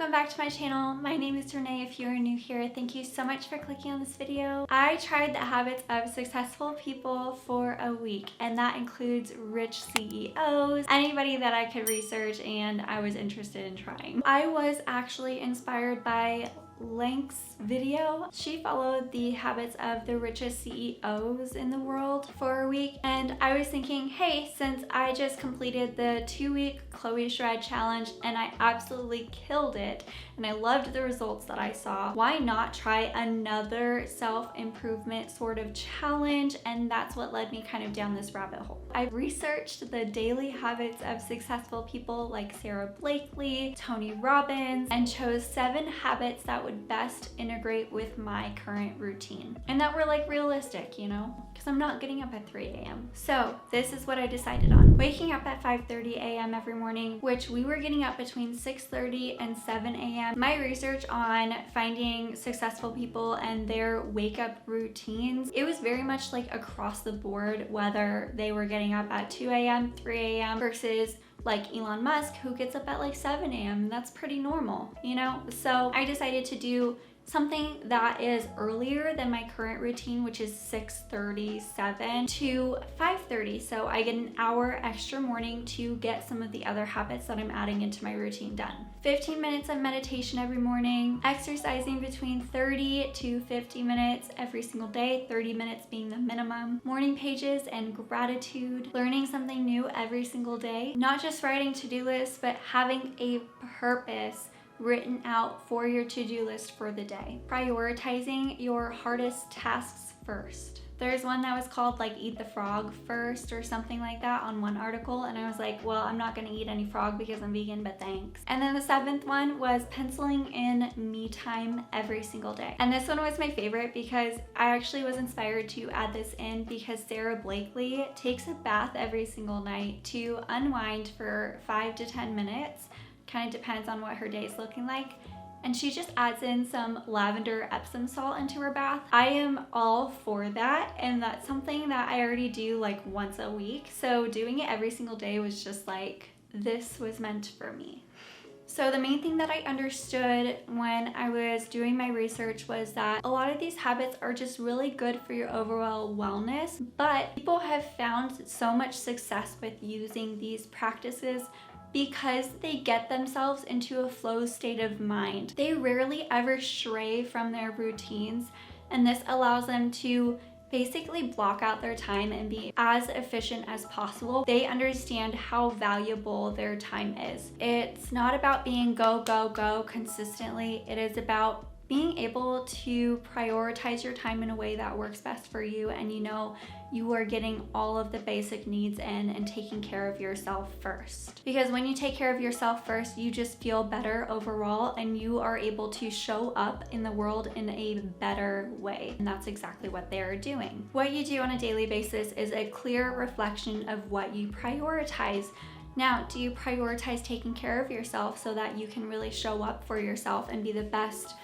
welcome back to my channel. My name is Renee. If you're new here, thank you so much for clicking on this video. I tried the habits of successful people for a week, and that includes rich CEOs, anybody that I could research and I was interested in trying. I was actually inspired by Link's video. She followed the habits of the richest CEOs in the world for a week, and I was thinking, hey, since I just completed the 2-week Chloe Shred challenge and I absolutely killed it and I loved the results that I saw, why not try another self-improvement sort of challenge? And that's what led me kind of down this rabbit hole. I researched the daily habits of successful people like Sara Blakely, Tony Robbins, and chose 7 habits that would best integrate with my current routine and that were like realistic, you know, because I'm not getting up at 3 a.m. So this is what I decided on. Waking up at 5:30 a.m. every morning, which we were getting up between 6:30 and 7 a.m. My research on finding successful people and their wake up routines, it was very much like across the board, whether they were getting up at 2 a.m., 3 a.m. versus like Elon Musk, who gets up at like 7 a.m. That's pretty normal, you know? So I decided to do something that is earlier than my current routine, which is 6:37 to 5:30. So I get an hour extra morning to get some of the other habits that I'm adding into my routine done. 15 minutes of meditation every morning, exercising between 30 to 50 minutes every single day, 30 minutes being the minimum, morning pages and gratitude, learning something new every single day, not just writing to-do lists, but having a purpose written out for your to-do list for the day. Prioritizing your hardest tasks first. There's one that was called like eat the frog first or something like that on one article, and I was like, well, I'm not gonna eat any frog because I'm vegan, but thanks. And then the 7th one was penciling in me time every single day. And this one was my favorite because I actually was inspired to add this in because Sara Blakely takes a bath every single night to unwind for 5 to 10 minutes. Kind of depends on what her day is looking like. And she just adds in some lavender Epsom salt into her bath. I am all for that, and that's something that I already do like once a week. So doing it every single day was just like, this was meant for me. So the main thing that I understood when I was doing my research was that a lot of these habits are just really good for your overall wellness, but people have found so much success with using these practices because they get themselves into a flow state of mind. They rarely ever stray from their routines, and this allows them to basically block out their time and be as efficient as possible. They understand how valuable their time is. It's not about being go, go, go consistently. It is about being able to prioritize your time in a way that works best for you, and you know you are getting all of the basic needs in and taking care of yourself first. Because when you take care of yourself first, you just feel better overall and you are able to show up in the world in a better way. And that's exactly what they're doing. What you do on a daily basis is a clear reflection of what you prioritize. Now, do you prioritize taking care of yourself so that you can really show up for yourself and be the best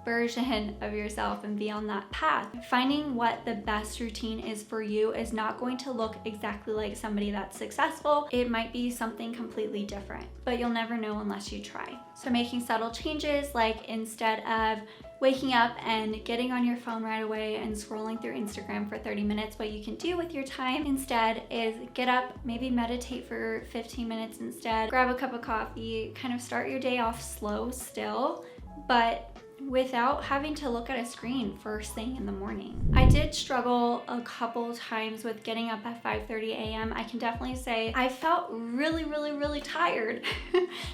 version of yourself and be on that path? Finding what the best routine is for you is not going to look exactly like somebody that's successful. It might be something completely different, but you'll never know unless you try. So making subtle changes, like instead of waking up and getting on your phone right away and scrolling through Instagram for 30 minutes, what you can do with your time instead is get up, maybe meditate for 15 minutes instead, grab a cup of coffee, kind of start your day off slow still, but without having to look at a screen first thing in the morning. I did struggle a couple times with getting up at 5:30 a.m. I can definitely say I felt really tired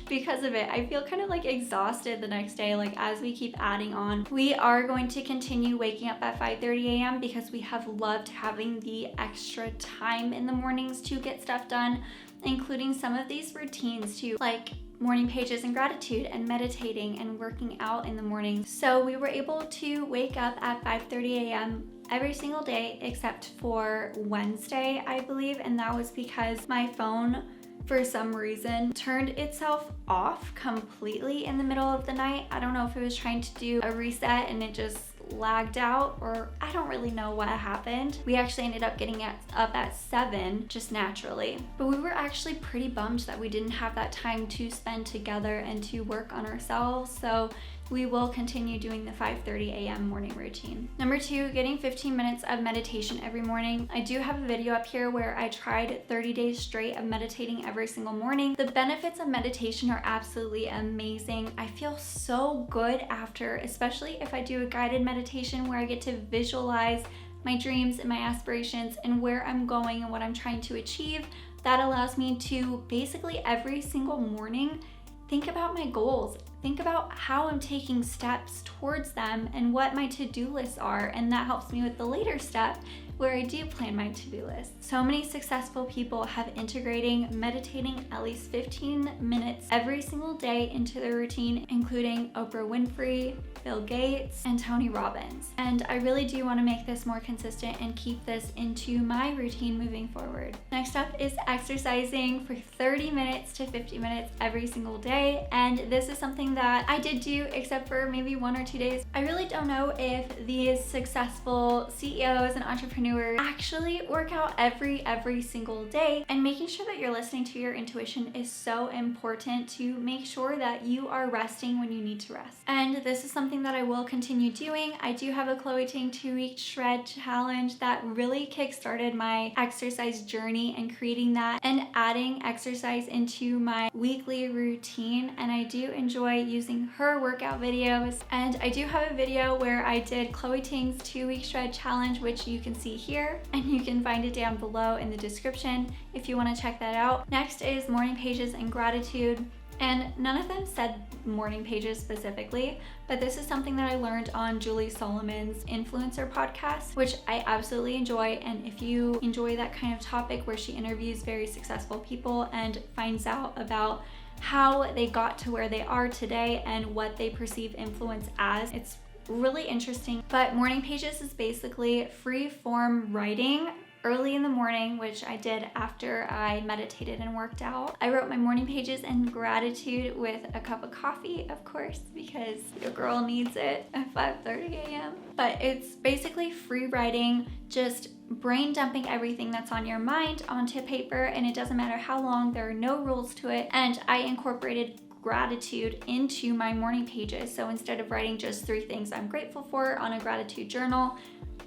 because of it. I feel kind of like exhausted the next day, like as we keep adding on. We are going to continue waking up at 5:30 a.m. because we have loved having the extra time in the mornings to get stuff done, including some of these routines too, like morning pages and gratitude and meditating and working out in the morning. So we were able to wake up at 5:30 a.m. every single day except for Wednesday, I believe, and that was because my phone for some reason turned itself off completely in the middle of the night. I don't know if it was trying to do a reset and it just lagged out, or I don't really know what happened. We actually ended up getting up at 7 just naturally. But we were actually pretty bummed that we didn't have that time to spend together and to work on ourselves. So we will continue doing the 5:30 a.m. morning routine. Number 2, getting 15 minutes of meditation every morning. I do have a video up here where I tried 30 days straight of meditating every single morning. The benefits of meditation are absolutely amazing. I feel so good after, especially if I do a guided meditation where I get to visualize my dreams and my aspirations and where I'm going and what I'm trying to achieve. That allows me to basically every single morning think about my goals, think about how I'm taking steps towards them and what my to-do lists are, and that helps me with the later step where I do plan my to-do list. So many successful people have integrating meditating at least 15 minutes every single day into their routine, including Oprah Winfrey, Bill Gates, and Tony Robbins. And I really do want to make this more consistent and keep this into my routine moving forward. Next up is exercising for 30 minutes to 50 minutes every single day. And this is something that I did do, except for maybe 1 or 2 days. I really don't know if these successful CEOs and entrepreneurs actually work out every single day, and making sure that you're listening to your intuition is so important to make sure that you are resting when you need to rest. And this is something that I will continue doing. I do have a 𝐭𝐤𝐤𝐿 2-week shred challenge that really kickstarted my exercise journey and creating that and adding exercise into my weekly routine. And I do enjoy using her workout videos. And I do have a video where I did 𝐭𝐤𝐤𝐿's 2-week shred challenge, which you can see here, and you can find it down below in the description if you want to check that out. Next is morning pages and gratitude. And none of them said morning pages specifically, but this is something that I learned on Julie Solomon's influencer podcast, which I absolutely enjoy. And if you enjoy that kind of topic where she interviews very successful people and finds out about how they got to where they are today and what they perceive influence as, it's really interesting. But morning pages is basically free form writing early in the morning, which I did after I meditated and worked out. I wrote my morning pages and gratitude with a cup of coffee, of course, because your girl needs it at 5:30 a.m. But it's basically free writing, just brain dumping everything that's on your mind onto paper, and it doesn't matter how long, there are no rules to it. And I incorporated gratitude into my morning pages. So instead of writing just 3 things I'm grateful for on a gratitude journal,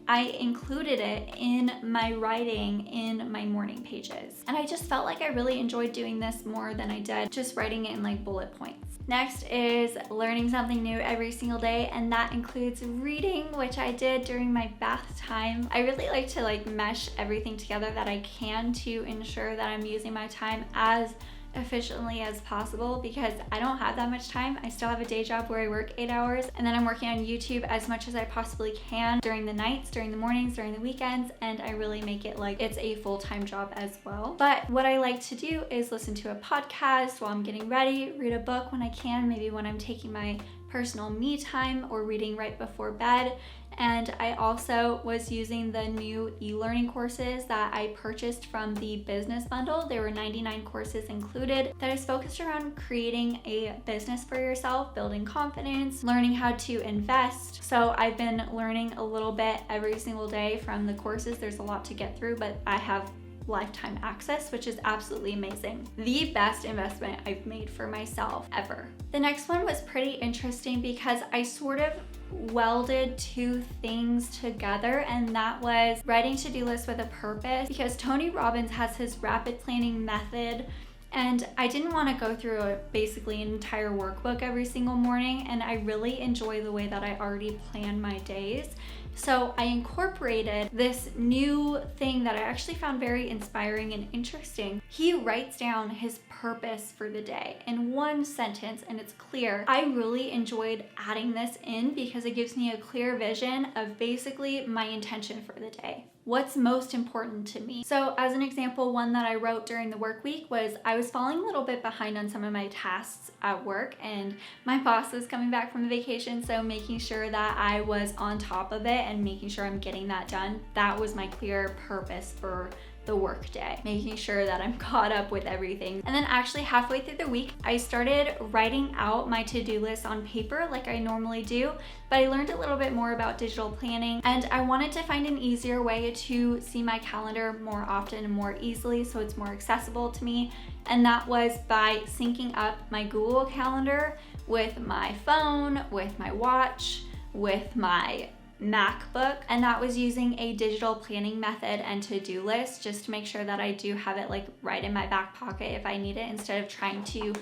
I included it in my writing in my morning pages. And I just felt like I really enjoyed doing this more than I did just writing it in like bullet points. Next is learning something new every single day, and that includes reading, which I did during my bath time. I really like to mesh everything together that I can to ensure that I'm using my time as efficiently as possible, because I don't have that much time. I still have a day job where I work 8 hours, and then I'm working on YouTube as much as I possibly can during the nights, during the mornings, during the weekends, and I really make it like it's a full-time job as well. But what I like to do is listen to a podcast while I'm getting ready, read a book when I can, maybe when I'm taking my personal me time or reading right before bed. And I also was using the new e-learning courses that I purchased from the business bundle. There were 99 courses included that is focused around creating a business for yourself, building confidence, learning how to invest. So I've been learning a little bit every single day from the courses. There's a lot to get through, but I have lifetime access, which is absolutely amazing. The best investment I've made for myself ever. The next one was pretty interesting because I sort of welded 2 things together, and that was writing to-do lists with a purpose, because Tony Robbins has his rapid planning method, and I didn't want to go through basically an entire workbook every single morning, and I really enjoy the way that I already plan my days. So I incorporated this new thing that I actually found very inspiring and interesting. He writes down his purpose for the day in 1 sentence, and it's clear. I really enjoyed adding this in because it gives me a clear vision of basically my intention for the day. What's most important to me? So as an example, one that I wrote during the work week was I was falling a little bit behind on some of my tasks at work, and my boss was coming back from the vacation, so making sure that I was on top of it and making sure I'm getting that done. That was my clear purpose for the work day, making sure that I'm caught up with everything. And then actually halfway through the week, I started writing out my to-do list on paper like I normally do, but I learned a little bit more about digital planning, and I wanted to find an easier way to see my calendar more often and more easily so it's more accessible to me. And that was by syncing up my Google Calendar with my phone, with my watch, with my MacBook, and that was using a digital planning method and to-do list just to make sure that I do have it like right in my back pocket if I need it, instead of trying to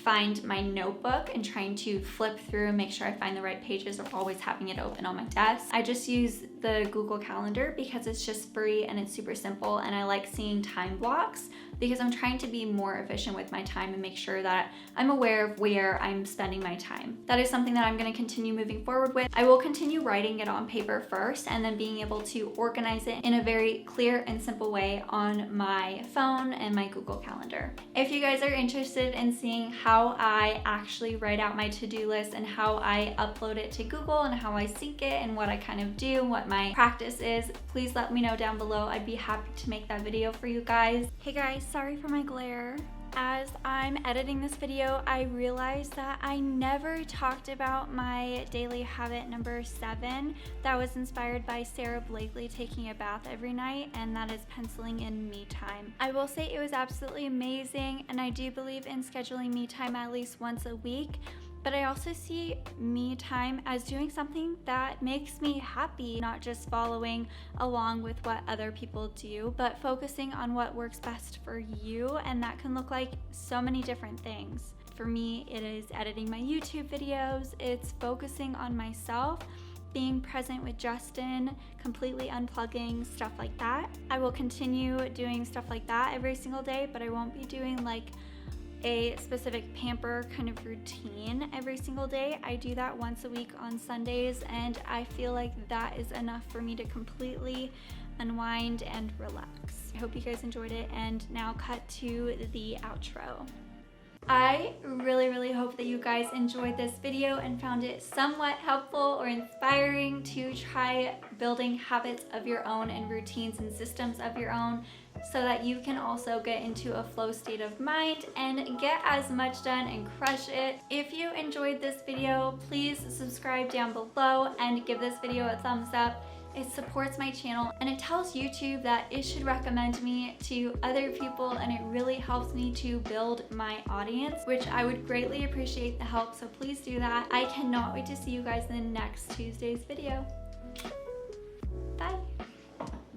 find my notebook and trying to flip through and make sure I find the right pages or always having it open on my desk. I just use the Google Calendar because it's just free and it's super simple, and I like seeing time blocks because I'm trying to be more efficient with my time and make sure that I'm aware of where I'm spending my time. That is something that I'm going to continue moving forward with. I will continue writing it on paper first and then being able to organize it in a very clear and simple way on my phone and my Google Calendar. If you guys are interested in seeing how I actually write out my to-do list and how I upload it to Google and how I sync it and what I kind of do, what my practice is, please let me know down below. I'd be happy to make that video for you guys. Hey guys, sorry for my glare. As I'm editing this video, I realized that I never talked about my daily habit number 7 that was inspired by Sara Blakely taking a bath every night, and that is penciling in me time. I will say it was absolutely amazing, and I do believe in scheduling me time at least once a week. But I also see me time as doing something that makes me happy, not just following along with what other people do, but focusing on what works best for you, and that can look like so many different things. For me, it is editing my YouTube videos, it's focusing on myself, being present with Justin, completely unplugging, stuff like that. I will continue doing stuff like that every single day, but I won't be doing like a specific pamper kind of routine every single day. I do that once a week on Sundays, and I feel like that is enough for me to completely unwind and relax. I hope you guys enjoyed it, and now cut to the outro. I really hope that you guys enjoyed this video and found it somewhat helpful or inspiring to try building habits of your own and routines and systems of your own, so that you can also get into a flow state of mind and get as much done and crush it. If you enjoyed this video, please subscribe down below and give this video a thumbs up. It supports my channel and it tells YouTube that it should recommend me to other people, and it really helps me to build my audience, which I would greatly appreciate the help, so please do that. I cannot wait to see you guys in the next Tuesday's video.